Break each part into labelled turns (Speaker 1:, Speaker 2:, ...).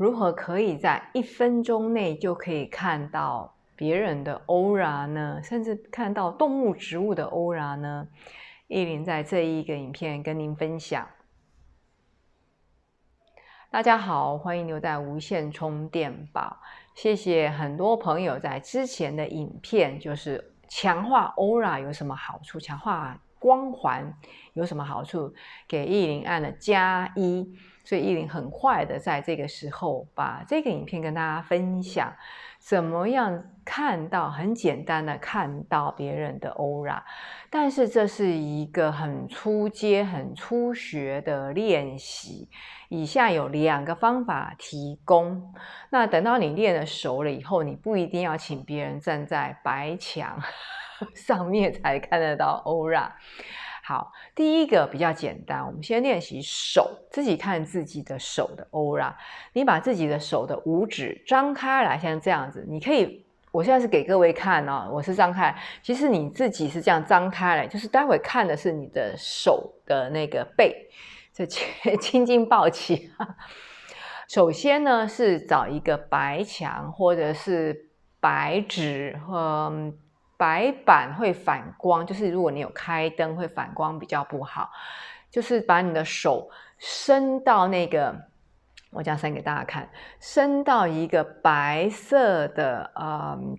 Speaker 1: 如何可以在1分钟内就可以看到别人的 aura 呢？甚至看到动物植物的 aura 呢？艺林在这一个影片跟您分享。大家好，欢迎留在无线充电宝。谢谢很多朋友在之前的影片，就是强化 aura 有什么好处，强化光环有什么好处，给艺林按了+1，所以艺林很快的在这个时候把这个影片跟大家分享，怎么样看到很简单的看到别人的 aura。但是这是一个很初阶很初学的练习，以下有2个方法提供。那等到你练了熟了以后，你不一定要请别人站在白墙上面才看得到 aura。好，第一个比较简单，我们先练习手，自己看自己的手的 aura。你把自己的手的五指张开来，像这样子，你可以，我现在是给各位看哦，我是张开，其实你自己是这样张开来，就是待会看的是你的手的那个背，这青筋暴起。首先呢，是找一个白墙或者是白纸白板会反光，就是如果你有开灯会反光比较不好，就是把你的手伸到那个，我这样伸给大家看，伸到一个白色的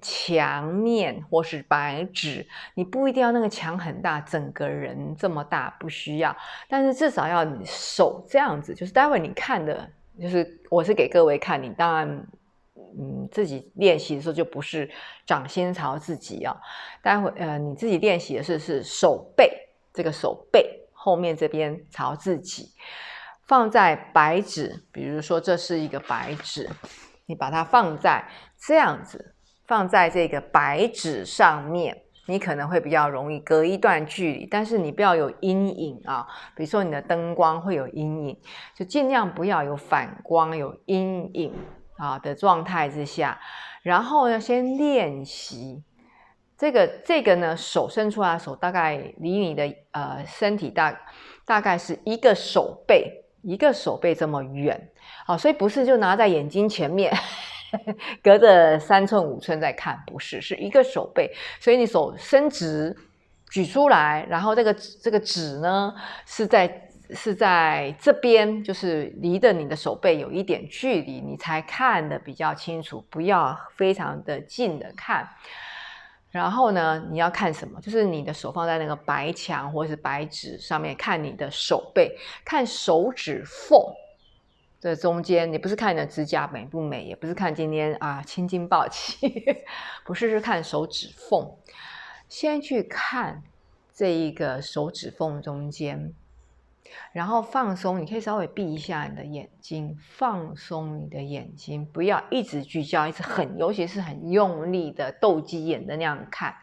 Speaker 1: 墙面或是白纸，你不一定要那个墙很大，整个人这么大不需要，但是至少要你手这样子，就是待会你看的，就是我是给各位看，你当然自己练习的时候就不是掌心朝自己哦，待会你自己练习的是手背，这个手背后面这边朝自己，放在白纸，比如说这是一个白纸，你把它放在这样子，放在这个白纸上面，你可能会比较容易隔一段距离，但是你不要有阴影啊，比如说你的灯光会有阴影，就尽量不要有反光有阴影的状态之下，然后呢先练习这个呢，手伸出来，手大概离你的身体大概是一个手背这么远，好，所以不是就拿在眼睛前面隔着3寸5寸在看，不是，是一个手背，所以你手伸直举出来，然后这个指呢是在这边，就是离着你的手背有一点距离，你才看得比较清楚，不要非常的近的看。然后呢，你要看什么？就是你的手放在那个白墙或是白纸上面，看你的手背，看手指缝这中间，你不是看你的指甲美不美，也不是看今天青筋暴起，不是，是看手指缝。先去看这一个手指缝中间，然后放松，你可以稍微闭一下你的眼睛，放松你的眼睛，不要一直聚焦，一直尤其是很用力的斗鸡眼的那样看，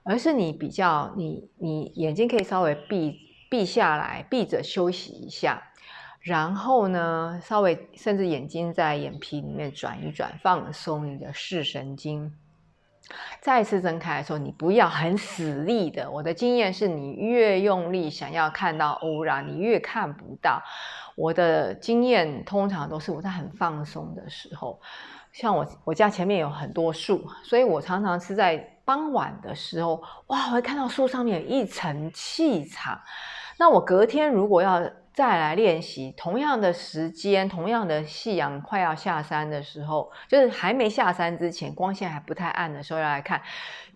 Speaker 1: 而是你眼睛可以稍微闭下来，闭着休息一下，然后呢，稍微甚至眼睛在眼皮里面转一转，放松你的视神经。再一次睁开的时候，你不要很死力的，我的经验是你越用力想要看到 aura， 你越看不到。我的经验通常都是我在很放松的时候，像我家前面有很多树，所以我常常是在傍晚的时候，哇，我会看到树上面有一层气场。那我隔天如果要再来练习，同样的时间，同样的夕阳快要下山的时候，就是还没下山之前，光线还不太暗的时候要来看，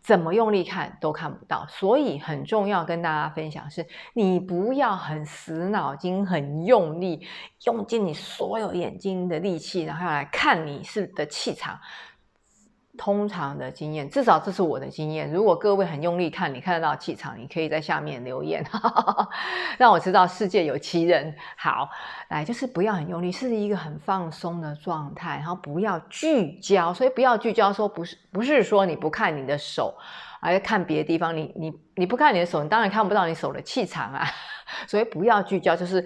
Speaker 1: 怎么用力看都看不到。所以很重要跟大家分享是，你不要很死脑筋，很用力，用尽你所有眼睛的力气，然后要来看你的气场。通常的经验，至少这是我的经验，如果各位很用力看，你看得到气场，你可以在下面留言让我知道世界有其人。好，来，就是不要很用力，是一个很放松的状态，然后不要聚焦，所以不要聚焦说不是说你不看你的手，而看别的地方，你不看你的手，你当然看不到你手的气场啊所以不要聚焦，就是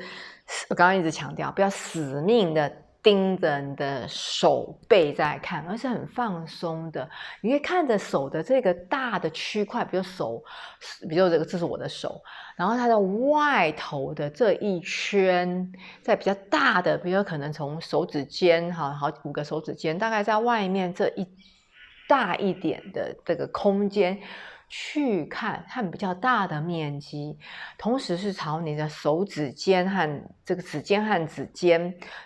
Speaker 1: 我刚刚一直强调，不要死命的盯着你的手背在看，而是很放松的。你可以看着手的这个大的区块，比如这是我的手，然后它的外头的这一圈，在比较大的，比如可能从手指尖5个手指尖，大概在外面这一大一点的这个空间去看比较大的面积，同时是朝你的手指尖和这个指尖和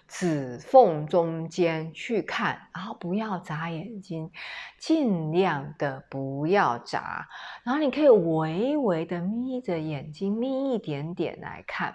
Speaker 1: 指缝中间去看，然后不要眨眼睛，尽量的不要眨，然后你可以微微的眯着眼睛，眯一点点来看，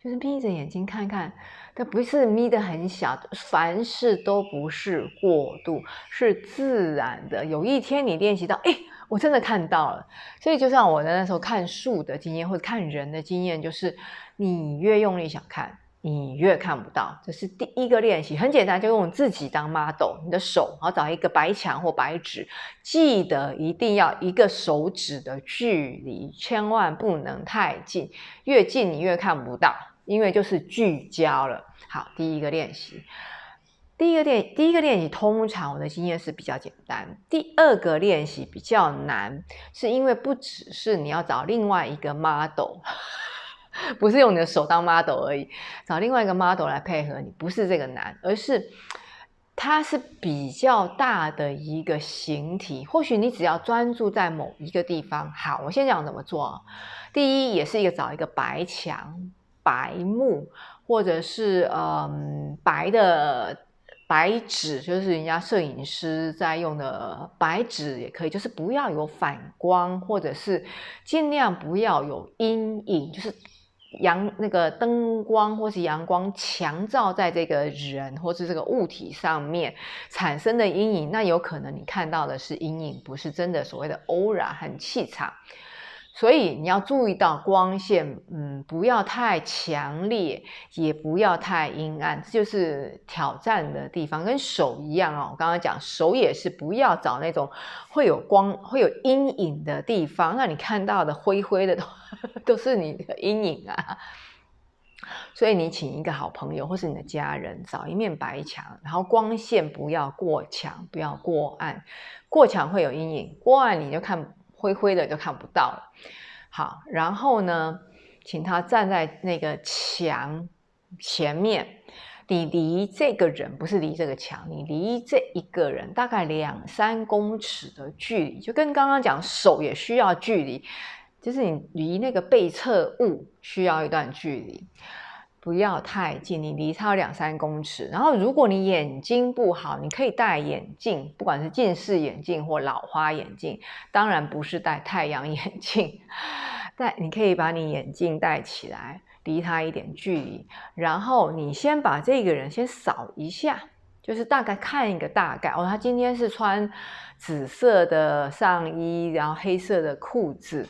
Speaker 1: 就是眯着眼睛看看，但不是眯得很小，凡事都不是过度，是自然的。有一天你练习到，我真的看到了。所以就像我那时候看树的经验，或者看人的经验，就是你越用力想看，你越看不到。这是第一个练习，很简单，就用自己当 model， 你的手，然后找一个白墙或白纸，记得一定要1个手指的距离，千万不能太近，越近你越看不到，因为就是聚焦了。好，第一个练习。第一个练习通常我的经验是比较简单，第二个练习比较难，是因为不只是你要找另外一个 model， 不是用你的手当 model 而已，找另外一个 model 来配合你，不是这个难，而是它是比较大的一个形体，或许你只要专注在某一个地方。好，我先讲怎么做。第一，也是找一个白墙、白幕，或者是白纸，就是人家摄影师在用的白纸也可以，就是不要有反光，或者是尽量不要有阴影，就是那个灯光或是阳光强照在这个人或是这个物体上面产生的阴影，那有可能你看到的是阴影，不是真的所谓的 aura 和气场。所以你要注意到光线，不要太强烈，也不要太阴暗，这就是挑战的地方。跟手一样哦，我刚刚讲手也是不要找那种会有光、会有阴影的地方，那你看到的灰灰的都是你的阴影啊。所以你请一个好朋友或是你的家人，找一面白墙，然后光线不要过强，不要过暗，过强会有阴影，过暗你就看灰灰的就看不到了。好，然后呢，请他站在那个墙前面，你离这个人，不是离这个墙，你离这一个人大概2-3公尺的距离，就跟刚刚讲手也需要距离，就是你离那个被测物需要一段距离，不要太近，你离它2-3公尺。然后如果你眼睛不好，你可以戴眼镜，不管是近视眼镜或老花眼镜，当然不是戴太阳眼镜，但你可以把你眼镜戴起来，离他一点距离，然后你先把这个人先扫一下，就是大概看一个大概他今天是穿紫色的上衣，然后黑色的裤子，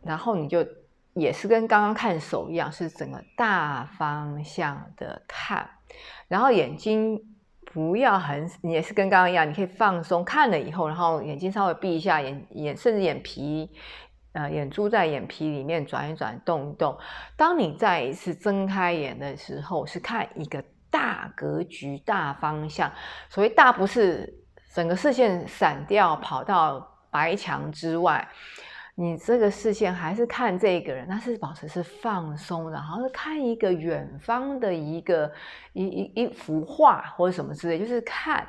Speaker 1: 然后你就也是跟刚刚看手一样，是整个大方向的看，然后眼睛不要你也是跟刚刚一样，你可以放松，看了以后，然后眼睛稍微闭一下，甚至眼皮眼珠在眼皮里面转一转，动一动。当你再一次睁开眼的时候，是看一个大格局、大方向。所谓大，不是整个视线闪掉跑到白墙之外，你这个视线还是看这个人，他是保持是放松的，然后是看一个远方的一幅画或者什么之类，就是看。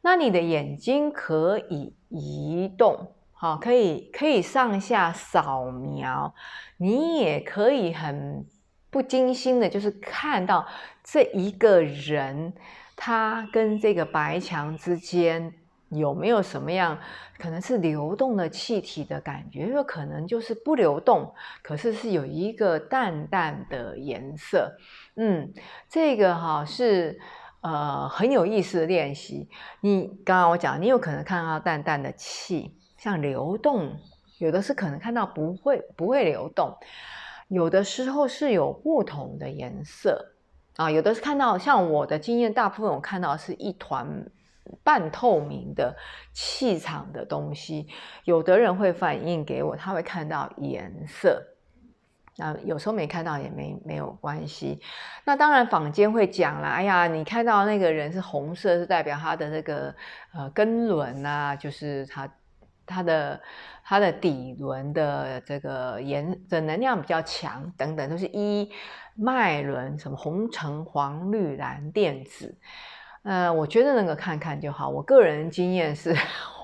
Speaker 1: 那你的眼睛可以移动，好，可以上下扫描，你也可以很不经心的，就是看到这一个人，他跟这个白墙之间有没有什么样可能是流动的气体的感觉，有可能就是不流动，可是有一个淡淡的颜色。这个是很有意思的练习。刚刚我讲，你有可能看到淡淡的气像流动，有的是可能看到不会流动，有的时候是有不同的颜色有的是看到，像我的经验，大部分我看到是一团半透明的气场的东西，有的人会反映给我，他会看到颜色。那有时候没看到也没有关系。那当然坊间会讲啦，哎呀，你看到那个人是红色，是代表他的这个根轮啊，就是他的底轮的这个能量比较强等等，都是脉轮，什么红橙黄绿蓝靛紫。我觉得那个看看就好。我个人经验是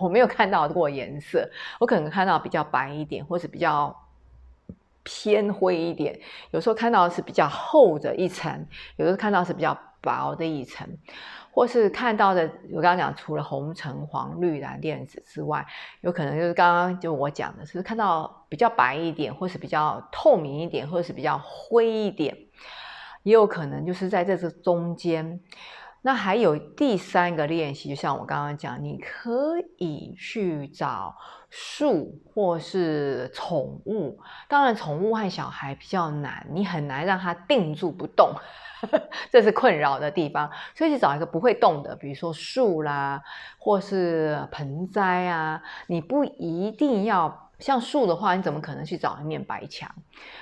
Speaker 1: 我没有看到过颜色，我可能看到比较白一点，或是比较偏灰一点，有时候看到的是比较厚的一层，有时候看到是比较薄的一层，或是看到的我刚刚讲除了红橙黄绿蓝靛紫之外，有可能就是刚刚就我讲的是看到比较白一点，或是比较透明一点，或是比较灰一点，也有可能就是在这中间。那还有第3个练习，就像我刚刚讲，你可以去找树或是宠物，当然宠物和小孩比较难，你很难让它定住不动这是困扰的地方，所以去找一个不会动的，比如说树啦，或是盆栽啊。你不一定要像树的话，你怎么可能去找一面白墙？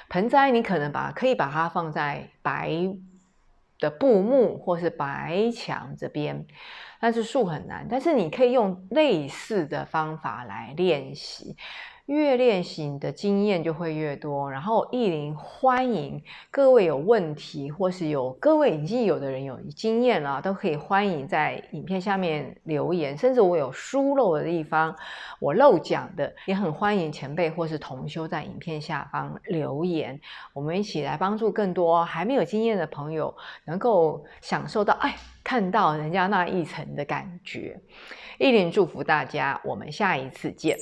Speaker 1: 盆栽你可能可以把它放在白的布幕或是白墙这边，但是树很难。但是你可以用类似的方法来练习，越练习你的经验就会越多。然后意林欢迎各位有问题，或是各位已经有的人有经验了，都可以欢迎在影片下面留言，甚至我有疏漏的地方我漏讲的，也很欢迎前辈或是同修在影片下方留言，我们一起来帮助更多还没有经验的朋友能够享受到看到人家那一层的感觉。意林祝福大家，我们下一次见。